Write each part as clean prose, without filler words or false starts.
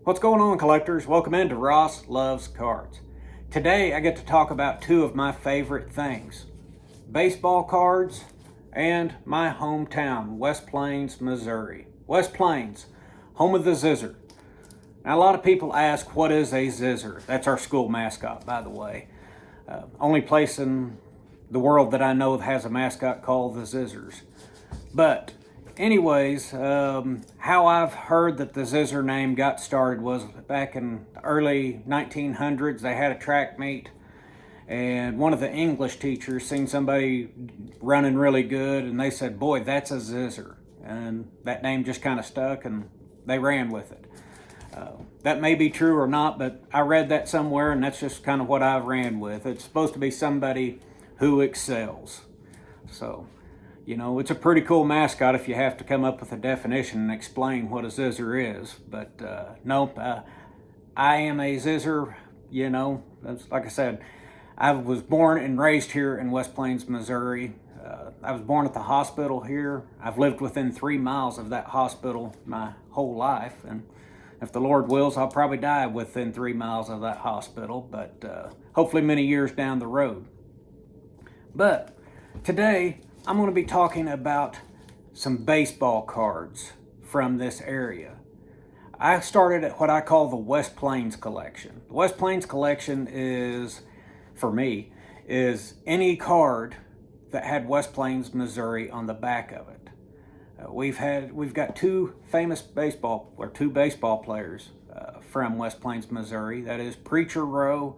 What's going on, collectors? Welcome into Ross Loves Cards. Today I get to talk about two of my favorite things: baseball cards and my hometown, West Plains, Missouri. West Plains, home of the Zizzer. Now, a lot of people ask, what is a Zizzer? That's our school mascot, by the way. Only place in the world that I know that has a mascot called the Zizzers. But anyways, how I've heard that the Zizzer name got started was back in the early 1900s. They had a track meet, and one of the English teachers seen somebody running really good, and they said, boy, that's a Zizzer. And that name just kind of stuck, and they ran with it. That may be true or not, but I read that somewhere, and that's just kind of what I ran with. It's supposed to be somebody who excels. So, it's a pretty cool mascot if you have to come up with a definition and explain what a Zizzer is. But nope, I am a Zizzer. That's, like I said, I was born and raised here in West Plains, Missouri. I was born at the hospital here. I've lived within 3 miles of that hospital my whole life, and if the Lord wills, I'll probably die within 3 miles of that hospital, but hopefully many years down the road. But today, I'm going to be talking about some baseball cards from this area. I started at what I call the West Plains collection. The West Plains collection is, for me, is any card that had West Plains, Missouri on the back of it. We've got two baseball players from West Plains, Missouri. That is Preacher Rowe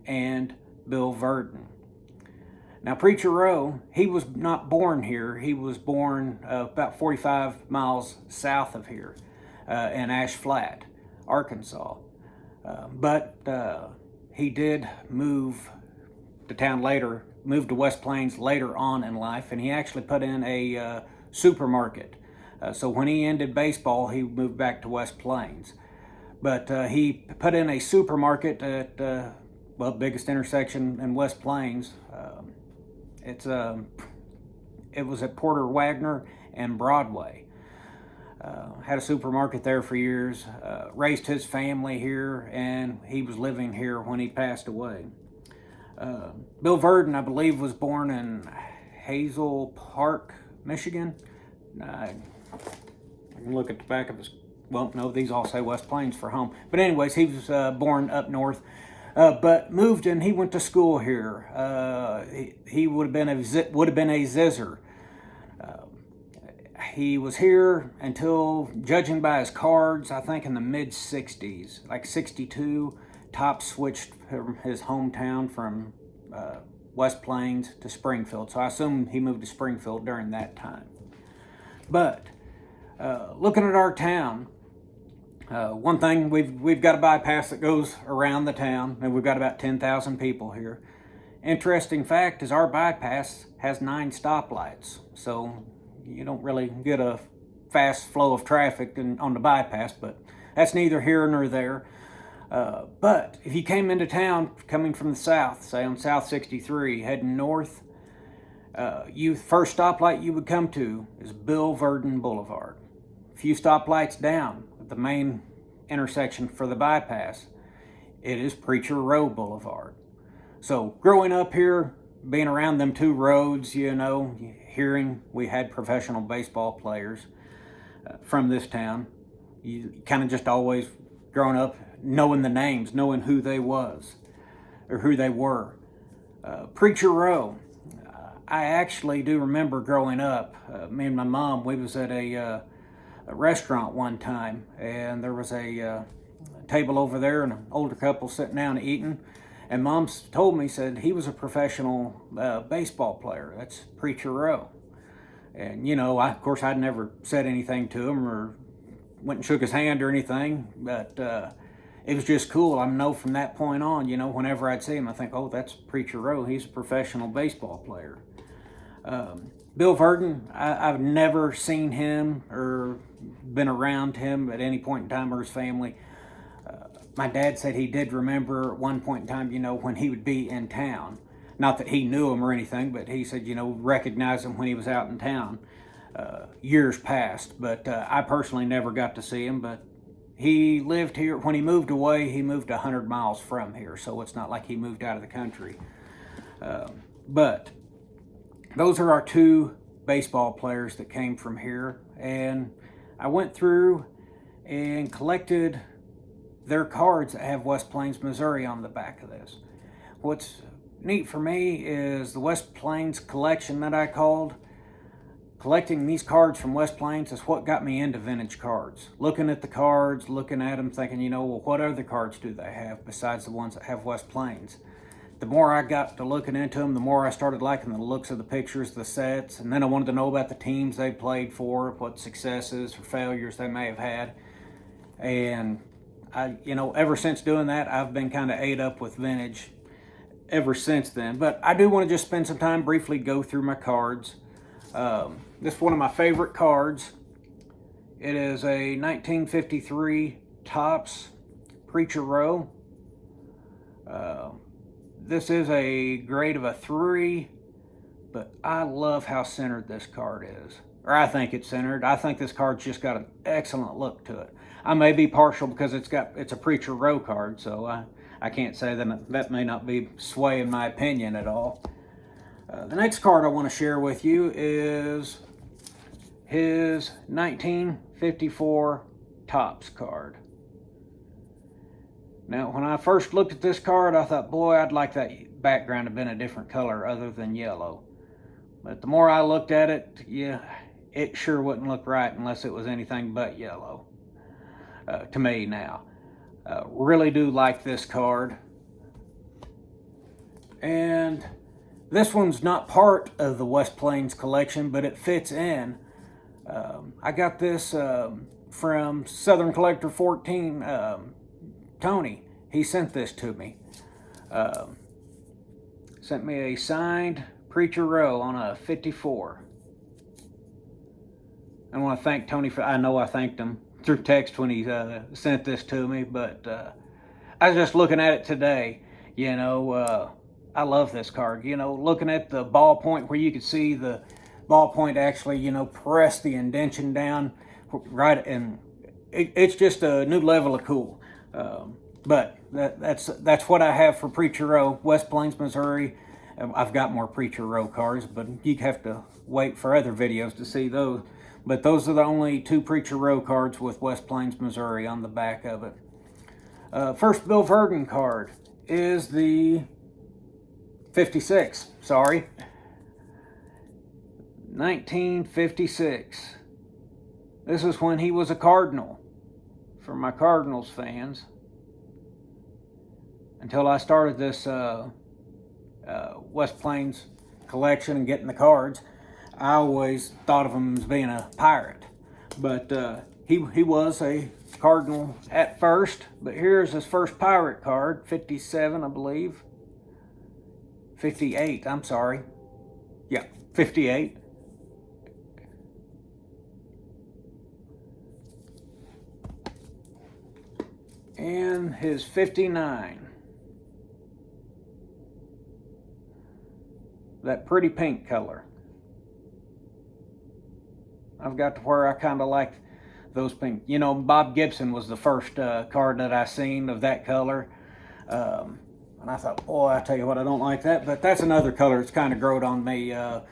and Bill Verdon. Now, Preacher Rowe, he was not born here. He was born about 45 miles south of here in Ash Flat, Arkansas. But he did move to town later, moved to West Plains later on in life, and he actually put in a supermarket. So when he ended baseball, he moved back to West Plains. But he put in a supermarket at, the biggest intersection in West Plains. It was at Porter Wagner and Broadway. Had a supermarket there for years, raised his family here, and he was living here when he passed away. Bill Verdon, I believe, was born in Hazel Park, Michigan. I can look at the back of his, these all say West Plains for home. But anyways, he was born up north, but moved and he went to school here. He would have been a Zizzer. He was here until, judging by his cards, I think in the mid-60s, like 62, Top switched from his hometown from West Plains to Springfield. So I assume he moved to Springfield during that time. But looking at our town, one thing, we've got a bypass that goes around the town, and we've got about 10,000 people here. Interesting fact is our bypass has 9 stoplights, so you don't really get a fast flow of traffic on the bypass, but that's neither here nor there. But if you came into town coming from the south, say on South 63, heading north, first stoplight you would come to is Bill Verdon Boulevard. A few stoplights down at the main intersection for the bypass, it is Preacher Rowe Boulevard. So growing up here, being around them two roads, hearing we had professional baseball players from this town, you kind of just always growing up knowing the names, knowing who they was or who they were. Preacher Rowe, I actually do remember growing up, me and my mom, we was at a restaurant one time, and there was a table over there and an older couple sitting down eating, and Mom told me, said he was a professional baseball player. That's Preacher Rowe. And of course I'd never said anything to him or went and shook his hand or anything, but it was just cool. I know from that point on, whenever I'd see him, I think, oh, that's Preacher Rowe. He's a professional baseball player. Bill Verdon, I've never seen him or been around him at any point in time or his family. My dad said he did remember at one point in time, when he would be in town. Not that he knew him or anything, but he said, recognized him when he was out in town years past. But I personally never got to see him, but he lived here. When he moved away, he moved 100 miles from here, so it's not like he moved out of the country. But those are our two baseball players that came from here, and I went through and collected their cards that have West Plains, Missouri on the back of this. What's neat for me is the West Plains collection that I called. Collecting these cards from West Plains is what got me into vintage cards. Looking at the cards, looking at them, thinking, you know, well, what other cards do they have besides the ones that have West Plains? The more I got to looking into them, the more I started liking the looks of the pictures, the sets, and then I wanted to know about the teams they played for, what successes or failures they may have had. And ever since doing that, I've been kind of ate up with vintage ever since then. But I do want to just spend some time briefly go through my cards. This is one of my favorite cards. It is a 1953 Topps Preacher Row. This is a grade of a 3, but I love how centered this card is. Or I think it's centered. I think this card's just got an excellent look to it. I may be partial because it's a Preacher Row card, so I can't say that may not be swaying my opinion at all. The next card I want to share with you is his 1954 Topps card. Now, when I first looked at this card, I thought, boy, I'd like that background to have been a different color other than yellow. But the more I looked at it, yeah, it sure wouldn't look right unless it was anything but yellow to me now. Really do like this card. And this one's not part of the West Plains collection, but it fits in. I got this from Southern Collector 14, Tony. He sent this to me. Sent me a signed Preacher Row on a 54. I want to thank Tony for, I know I thanked him through text when he sent this to me, but I was just looking at it today. I love this card. Looking at the ballpoint where you could see the ballpoint actually, press the indentation down right, and it's just a new level of cool. But that's what I have for Preacher Row, West Plains, Missouri. I've got more Preacher Row cards, but you have to wait for other videos to see those. But those are the only two Preacher Row cards with West Plains, Missouri on the back of it. First Bill Verdon card is the 56, sorry. 1956. This is when he was a Cardinal, for my Cardinals fans. Until I started this West Plains collection and getting the cards, I always thought of him as being a Pirate. But he was a Cardinal at first, but here's his first Pirate card, 57, I believe. 58, I'm sorry. Yeah, 58. And his 59. That pretty pink color. I've got to where I kind of like those pink. Bob Gibson was the first card that I seen of that color. And I thought, boy, I tell you what, I don't like that. But that's another color that's kind of growed on me. Of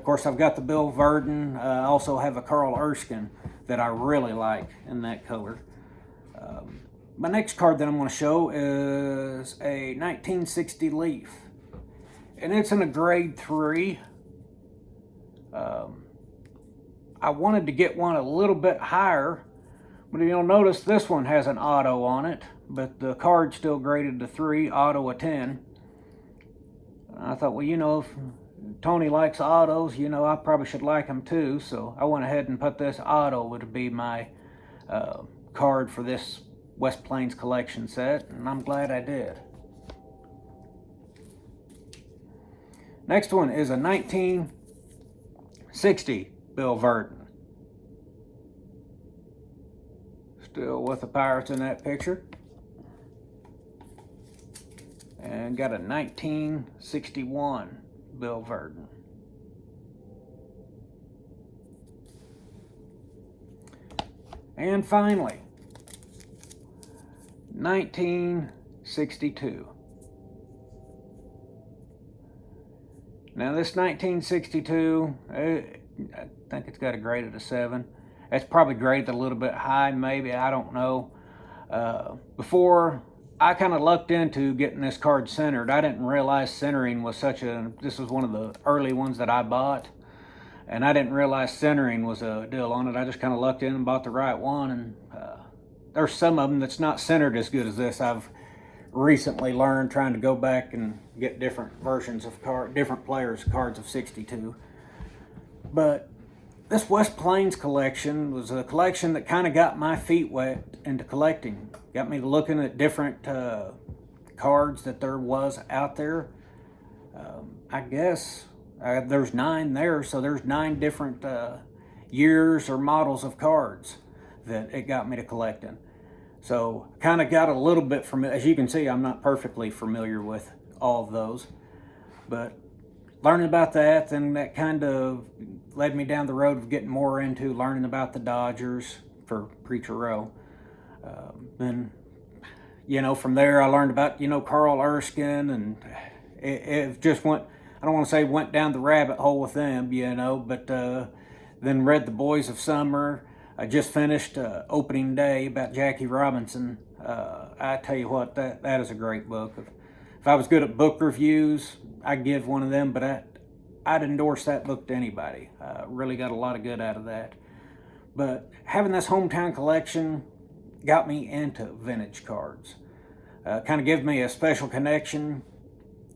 course, I've got the Bill Verdon. I also have a Carl Erskine that I really like in that color. My next card that I'm going to show is a 1960 Leaf. And it's in a grade 3. I wanted to get one a little bit higher, but you'll notice this one has an auto on it, but the card's still graded to 3, auto a 10. I thought, well, if Tony likes autos, I probably should like them too, so I went ahead and put this auto would be my card for this West Plains collection set, and I'm glad I did. Next one is a 1960 Bill Verdon. Still with the Pirates in that picture. And got a 1961 Bill Verdon. And finally, 1962. Now this 1962, I think it's got a grade of a 7. It's probably graded a little bit high, maybe, I don't know. Before I kind of lucked into getting this card centered, I didn't realize centering was this was one of the early ones that I bought. And I didn't realize centering was a deal on it. I just kind of lucked in and bought the right one. And there's some of them that's not centered as good as this. I've recently learned trying to go back and get different versions of different players' cards of 62. But this West Plains collection was a collection that kind of got my feet wet into collecting. Got me looking at different cards that there was out there. I guess there's 9 there, so there's 9 different years or models of cards that it got me to collecting. So kind of got a little bit familiar. As you can see, I'm not perfectly familiar with all of those, but learning about that, then that kind of led me down the road of getting more into learning about the Dodgers for Preacher Row. Then, from there I learned about, Carl Erskine, and it just went, I don't want to say went down the rabbit hole with them, but then read The Boys of Summer. I just finished Opening Day about Jackie Robinson. I tell you what, that is a great book. If I was good at book reviews, I'd give one of them, but I'd endorse that book to anybody. Really got a lot of good out of that. But having this hometown collection got me into vintage cards. Kind of gave me a special connection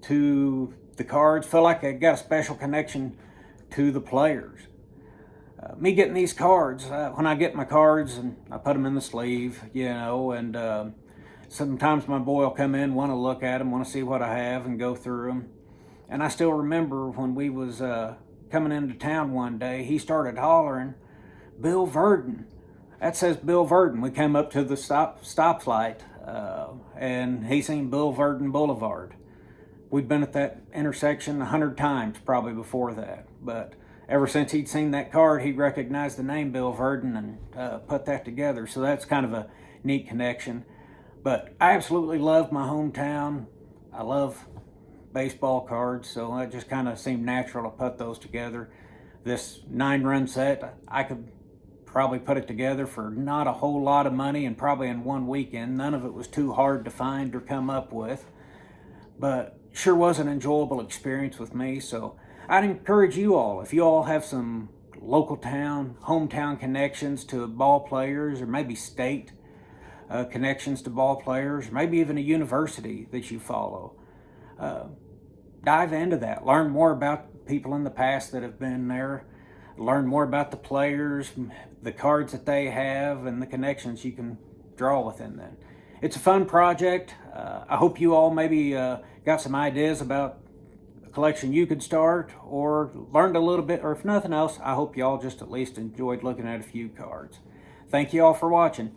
to the cards. Felt like I got a special connection to the players. Me getting these cards, when I get my cards and I put them in the sleeve, and sometimes my boy will come in, want to look at them, want to see what I have and go through them. And I still remember when we was coming into town one day, he started hollering, "Bill Verdon." That says Bill Verdon. We came up to the stoplight and he seen Bill Verdon Boulevard. We'd been at that intersection 100 times probably before that, but ever since he'd seen that card, he recognized the name Bill Verdon and put that together. So that's kind of a neat connection. But I absolutely love my hometown. I love baseball cards, so it just kind of seemed natural to put those together. This 9-run set, I could probably put it together for not a whole lot of money and probably in one weekend. None of it was too hard to find or come up with, but sure was an enjoyable experience with me. So I'd encourage you all, if you all have some local hometown connections to ball players, or maybe state connections to ball players, or maybe even a university that you follow, dive into that. Learn more about people in the past that have been there. Learn more about the players, the cards that they have, and the connections you can draw within them. It's a fun project. I hope you all maybe got some ideas about a collection you could start, or learned a little bit, or if nothing else, I hope you all just at least enjoyed looking at a few cards. Thank you all for watching.